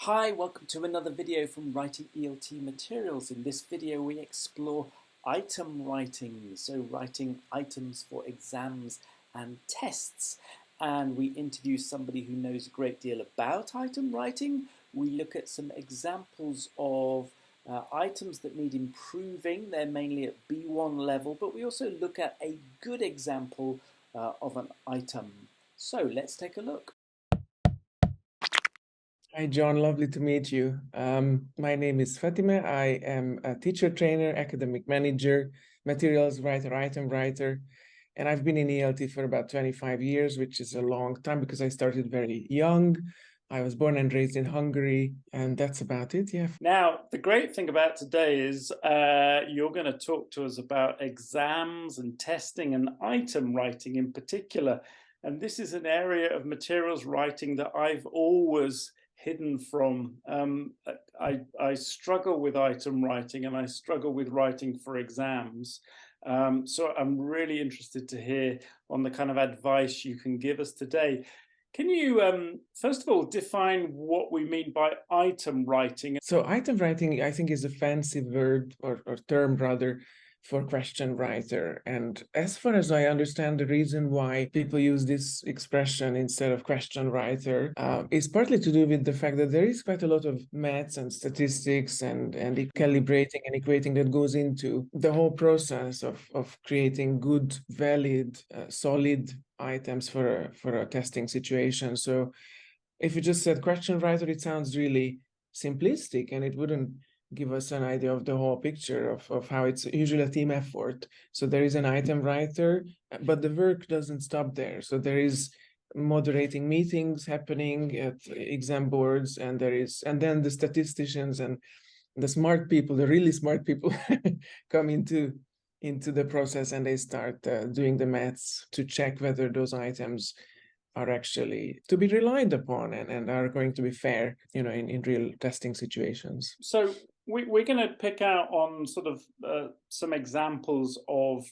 Hi, welcome to another video from Writing ELT Materials. In this video we explore item writing, so writing items for exams and tests. And we interview somebody who knows a great deal about item writing. We look at some examples of items that need improving. They're mainly at B1 level, but we also look at a good example of an item. So let's take a look. Hi, John. Lovely to meet you. My name is Fatime. I am a teacher trainer, academic manager, materials writer, item writer, and I've been in ELT for about 25 years, which is a long time because I started very young. I was born and raised in Hungary, and that's about it. Yeah. Now, the great thing about today is you're going to talk to us about exams and testing and item writing in particular. And this is an area of materials writing that I've always hidden from. I struggle with item writing and I struggle with writing for exams. So I'm really interested to hear on the kind of advice you can give us today. Can you, first of all, define what we mean by item writing? So item writing, I think, is a fancy word or term rather for question writer. And as far as I understand, the reason why people use this expression instead of question writer is partly to do with the fact that there is quite a lot of maths and statistics and calibrating and equating that goes into the whole process of creating good, valid, solid items for a testing situation. So if you just said question writer, it sounds really simplistic and it wouldn't give us an idea of the whole picture of how it's usually a team effort. So there is an item writer, but the work doesn't stop there. So there is moderating meetings happening at exam boards, and then the statisticians and the smart people, the really smart people come into the process, and they start doing the maths to check whether those items are actually to be relied upon and are going to be fair, in real testing situations. So we're going to pick out on sort of some examples of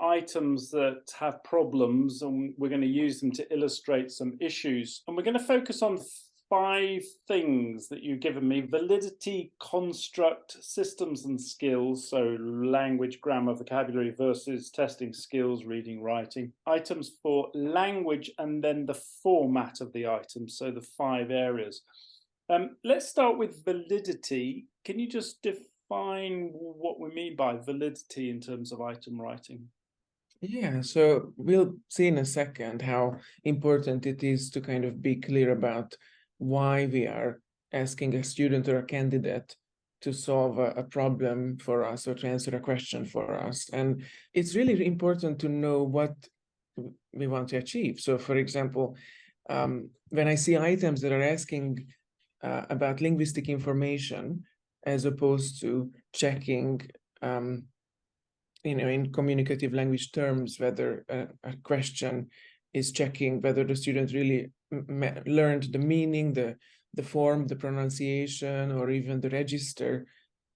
items that have problems, and we're going to use them to illustrate some issues. And we're going to focus on 5 things that you've given me: validity, construct, systems and skills, so language, grammar, vocabulary versus testing skills, reading, writing, items for language, and then the format of the item, so the 5 areas. Let's start with validity. Can you just define what we mean by validity in terms of item writing? Yeah, so we'll see in a second how important it is to kind of be clear about why we are asking a student or a candidate to solve a problem for us or to answer a question for us. And it's really important to know what we want to achieve. So, for example, when I see items that are asking about linguistic information as opposed to checking in communicative language terms, whether a question is checking whether the student really learned the meaning, the form, the pronunciation, or even the register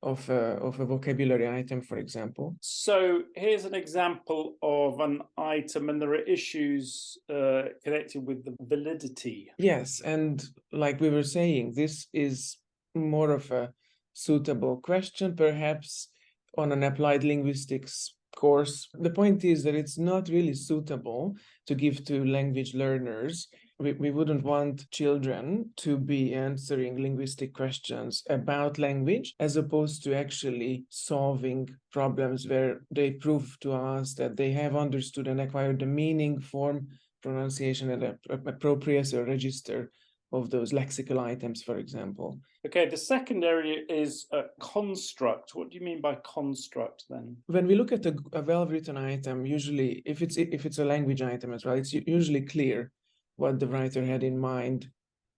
of a vocabulary item, for example. So here's an example of an item, and there are issues connected with the validity. Yes, and like we were saying, this is more of a suitable question, perhaps on an applied linguistics course. The point is that it's not really suitable to give to language learners. We wouldn't want children to be answering linguistic questions about language as opposed to actually solving problems where they prove to us that they have understood and acquired the meaning, form, pronunciation, and appropriacy or register of those lexical items, for example. Okay, the second area is construct. What do you mean by construct then? When we look at a well-written item, usually if it's a language item as well, it's usually clear what the writer had in mind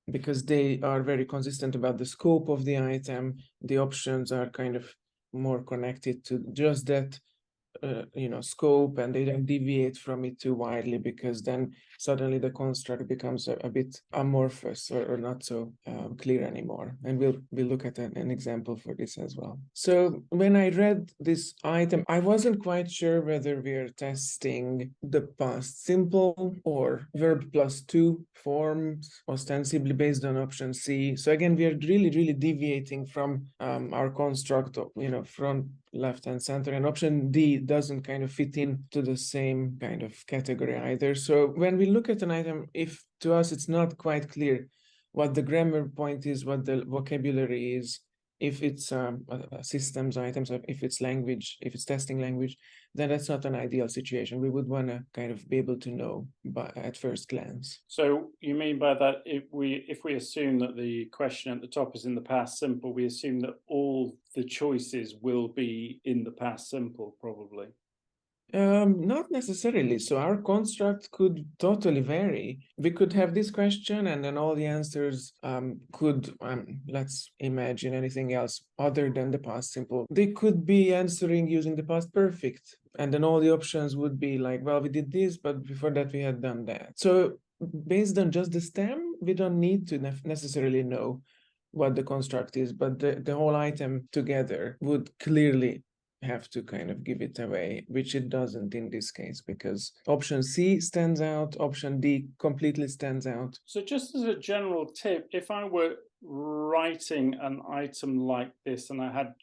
because they are very consistent about the scope of the item. The options are kind of more connected to just that scope, and they don't deviate from it too widely, because then suddenly the construct becomes a bit amorphous, or not so clear anymore. And we'll look at an example for this as well. So when I read this item, I wasn't quite sure whether we're testing the past simple or verb plus two forms, ostensibly based on option C. So again, we are really deviating from our construct of, front, left, and center, and option D doesn't kind of fit into the same kind of category either. So when we look at an item, if to us it's not quite clear what the grammar point is, what the vocabulary is, if it's a systems items, if it's language, if it's testing language, then that's not an ideal situation. We would want to kind of be able to know at first glance. So you mean by that, if we assume that the question at the top is in the past simple, we assume that all the choices will be in the past simple, probably? Not necessarily. So our construct could totally vary. We could have this question, and then all the answers could, let's imagine anything else other than the past simple. They could be answering using the past perfect. And then all the options would be like, well, we did this, but before that we had done that. So based on just the stem, we don't need to necessarily know what the construct is, but the whole item together would clearly have to kind of give it away, which it doesn't in this case, because option C stands out, option D completely stands out. So just as a general tip, if I were writing an item like this and I had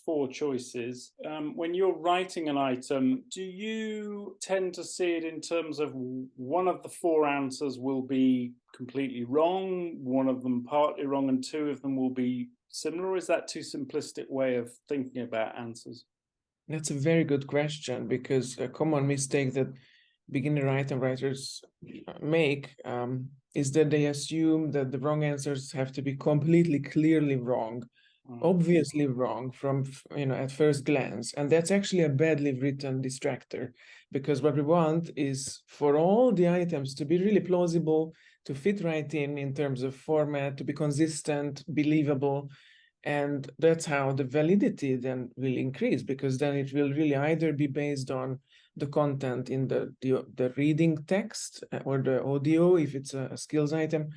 four choices, when you're writing an item, do you tend to see it in terms of one of the four answers will be completely wrong, one of them partly wrong, and two of them will be similar? Or is that too simplistic way of thinking about answers? That's a very good question, because a common mistake that beginner item writers make is that they assume that the wrong answers have to be completely clearly wrong, obviously wrong from at first glance. And that's actually a badly written distractor, because what we want is for all the items to be really plausible, to fit right in terms of format, to be consistent, believable. And that's how the validity then will increase, because then it will really either be based on the content in the reading text or the audio, if it's a skills item,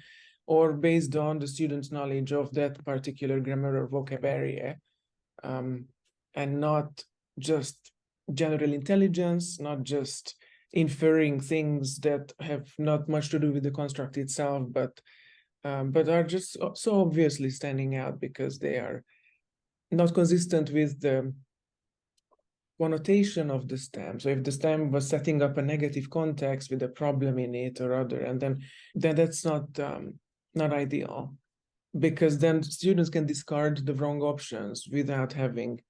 or based on the student's knowledge of that particular grammar or vocabulary, and not just general intelligence, not just inferring things that have not much to do with the construct itself, but are just so obviously standing out because they are not consistent with the connotation of the stem. So if the stem was setting up a negative context with a problem in it or other, and then that's not ideal, because then students can discard the wrong options without having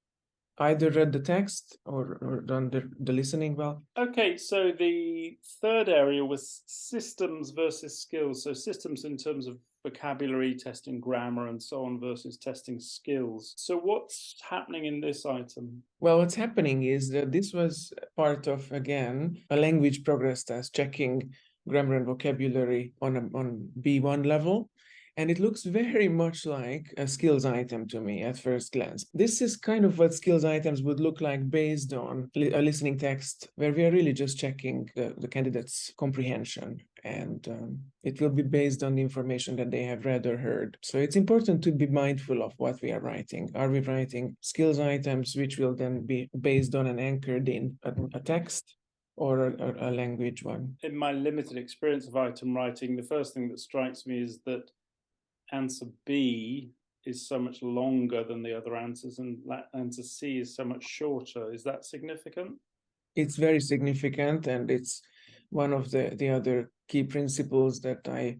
either read the text or done the listening well. Okay, so the third area was systems versus skills. So systems in terms of vocabulary, testing grammar, and so on, versus testing skills. So what's happening in this item? Well, what's happening is that this was part of, again, a language progress test, checking grammar and vocabulary on B1 level. And it looks very much like a skills item to me at first glance. This is kind of what skills items would look like based on a listening text, where we are really just checking the candidate's comprehension. And it will be based on the information that they have read or heard. So it's important to be mindful of what we are writing. Are we writing skills items, which will then be based on and anchored in a text, or a language one? In my limited experience of item writing, the first thing that strikes me is that answer B is so much longer than the other answers, and answer C is so much shorter. Is that significant? It's very significant, and it's one of the other key principles that I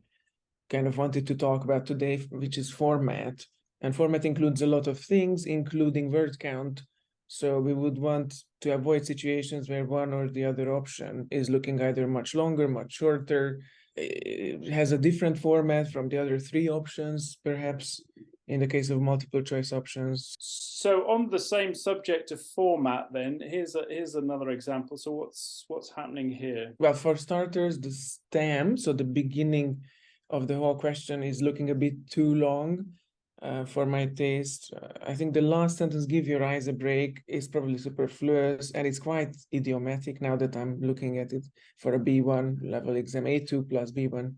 kind of wanted to talk about today, which is format. And format includes a lot of things, including word count. So we would want to avoid situations where one or the other option is looking either much longer, much shorter, it has a different format from the other three options, perhaps, in the case of multiple choice options. So on the same subject of format, then here's another example. So what's happening here? Well, for starters, the stem, so the beginning of the whole question, is looking a bit too long. for my taste. I think the last sentence, "give your eyes a break," is probably superfluous, and it's quite idiomatic now that I'm looking at it for a B1 level exam, A2 plus B1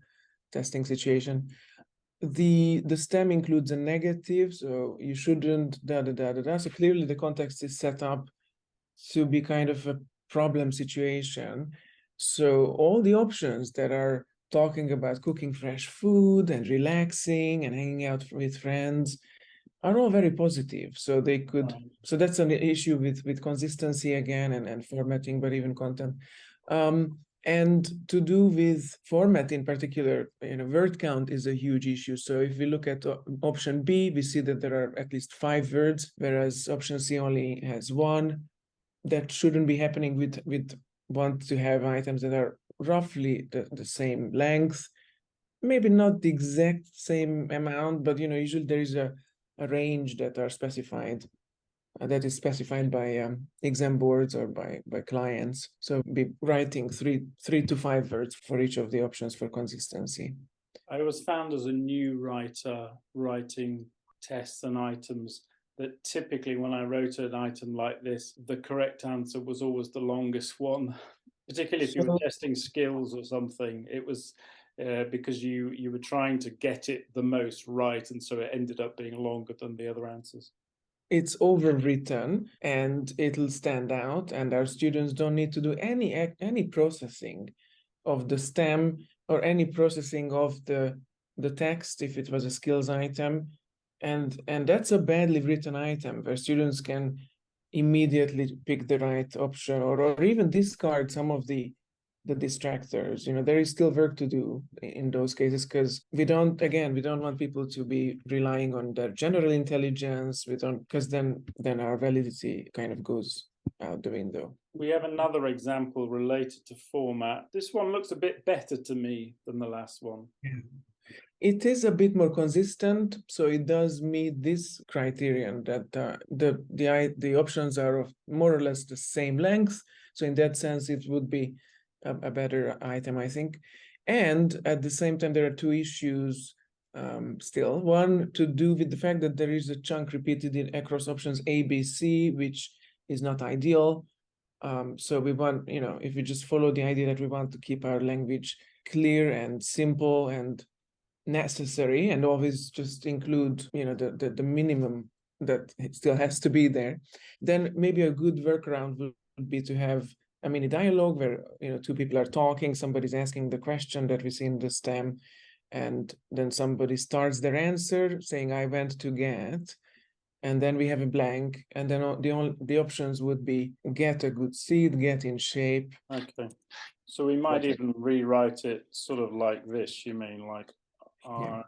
testing situation. The stem includes a negative, so you shouldn't da da da da da. So clearly the context is set up to be kind of a problem situation. So all the options that are talking about cooking fresh food and relaxing and hanging out with friends are all very positive. So they could, so that's an issue with consistency again and formatting, but even content. And to do with format in particular, word count is a huge issue. So if we look at option B, we see that there are at least 5 words, whereas option C only has 1. That shouldn't be happening with want to have items that are roughly the same length, maybe not the exact same amount, but usually there is a range that are specified, that is specified by exam boards or by clients. So be writing three to 5 words for each of the options for consistency. I was found as a new writer writing tests and items that typically when I wrote an item like this, the correct answer was always the longest one, particularly if you were testing skills or something. It was because you were trying to get it the most right, and so it ended up being longer than the other answers. It's overwritten and it'll stand out, and our students don't need to do any processing of the stem or any processing of the text if it was a skills item, and that's a badly written item where students can immediately pick the right option or even discard some of the distractors. There is still work to do in those cases, because we don't want people to be relying on their general intelligence. Because then our validity kind of goes out the window. We have another example related to format. This one looks a bit better to me than the last one. Yeah. It is a bit more consistent, so it does meet this criterion that the options are of more or less the same length. So in that sense, it would be a better item, I think. And at the same time, there are 2 issues still. One to do with the fact that there is a chunk repeated across options A, B, C, which is not ideal. So we want, if we just follow the idea that we want to keep our language clear and simple and necessary, and always just include the minimum that still has to be there, then maybe a good workaround would be to have a mini dialogue where 2 people are talking, somebody's asking the question that we see in the stem, and then somebody starts their answer saying, "I went to get," and then we have a blank, and then the options would be get a good seat, get in shape. Okay, so we might even rewrite it sort of like this. You mean like, I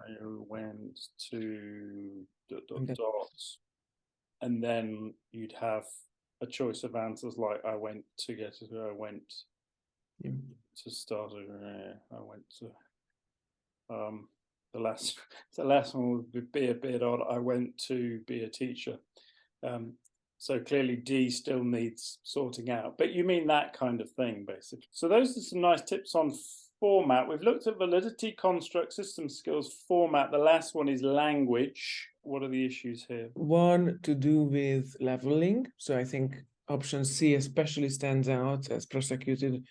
went to ... and then you'd have a choice of answers like, I went to get it, I went to start it, I went to the last one would be a bit odd. I went to be a teacher. So clearly D still needs sorting out, but you mean that kind of thing, basically. So those are some nice tips on format. We've looked at validity, construct, system skills, format. The last one is language. What are the issues here? One to do with leveling. So I think option C especially stands out as prosecuted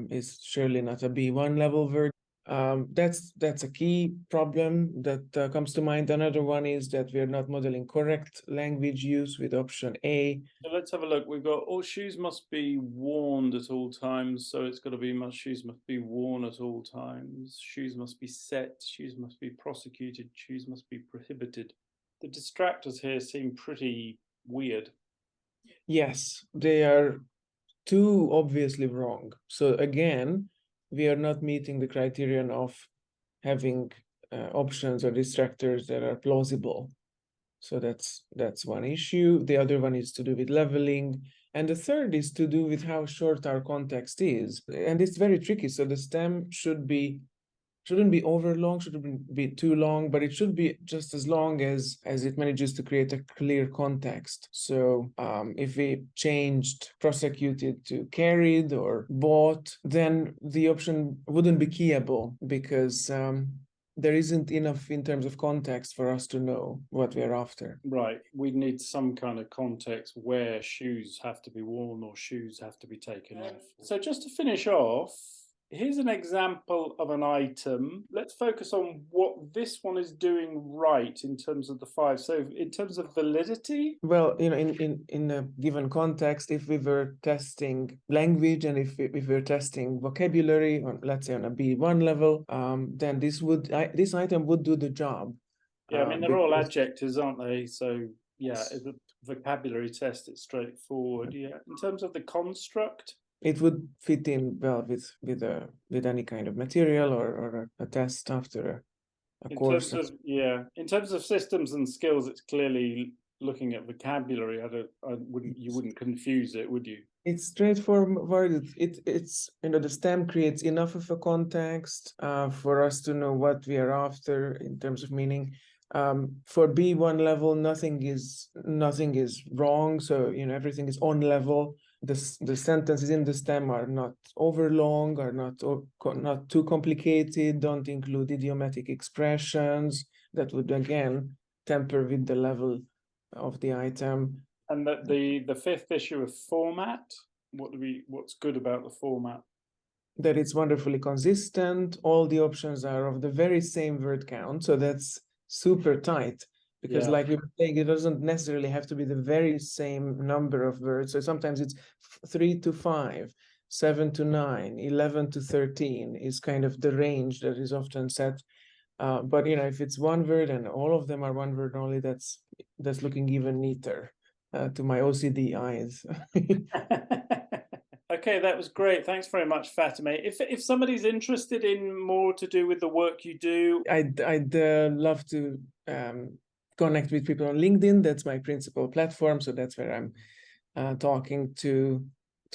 is surely not a B1 level word. That's a key problem that comes to mind. Another one is that we are not modeling correct language use with option A. So let's have a look. We've got all shoes must be worn at all times. So it's got to be shoes must be worn at all times. Shoes must be set. Shoes must be prosecuted. Shoes must be prohibited. The distractors here seem pretty weird. Yes, they are too obviously wrong. So again, we are not meeting the criterion of having options or distractors that are plausible. So that's one issue. The other one is to do with leveling. And the third is to do with how short our context is. And it's very tricky. So the stem shouldn't be over long, shouldn't be too long, but it should be just as long as it manages to create a clear context. So if we changed prosecuted to carried or bought, then the option wouldn't be keyable, because there isn't enough in terms of context for us to know what we're after. Right. We need some kind of context where shoes have to be worn or shoes have to be taken off. So just to finish off, here's an example of an item. Let's focus on what this one is doing right in terms of the five. So in terms of validity, Well, in a given context, if we were testing language and if we're testing vocabulary, on, let's say on a B1 level, then this item would do the job. yeah, I mean, they're all Because adjectives, aren't they? So yeah, as a vocabulary test, it's straightforward. Yeah. In terms of the construct, it would fit in well with any kind of material or a test after a in course. terms of, yeah, in terms of systems and skills, it's clearly looking at vocabulary. You wouldn't confuse it, would you? It's straightforward. It's the STEM creates enough of a context for us to know what we are after in terms of meaning. For B1 level, nothing is wrong. So everything is on level. The sentences in the STEM are not overlong, are not too complicated. Don't include idiomatic expressions that would again temper with the level of the item. And that the fifth issue of format, what's good about the format? That it's wonderfully consistent. All the options are of the very same word count. So that's super tight because Yeah. like we were saying, it doesn't necessarily have to be the very same number of words. So sometimes it's 3 to 5, 7 to 9, 11 to 13 is kind of the range that is often set. But if it's one word and all of them are one word only, that's looking even neater to my OCD eyes. Okay, that was great. Thanks very much, Fatime. If somebody's interested in more to do with the work you do, I'd love to connect with people on LinkedIn. That's my principal platform. So that's where I'm talking to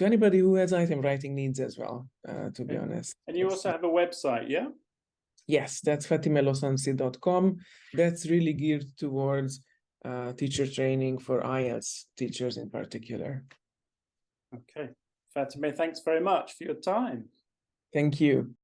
anybody who has item writing needs as well, to be honest. and you also have a website, yeah? Yes, that's fatimelosonci.com. That's really geared towards teacher training for IELTS teachers in particular. Okay. Fatime, thanks very much for your time. Thank you.